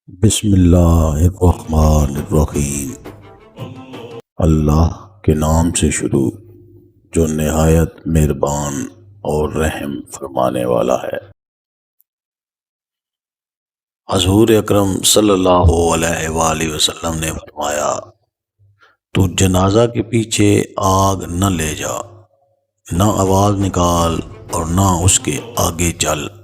बिस्मिल्लाहिर्रहमानिर्रहीम। अल्लाह के नाम से शुरू जो निहायत मेहरबान और रहम फरमाने वाला है। हजूर अकरम सल्लल्लाहु अलैहि वसल्लम ने फरमाया, तू जनाजा के पीछे आग न ले जा, न आवाज निकाल और न उसके आगे चल।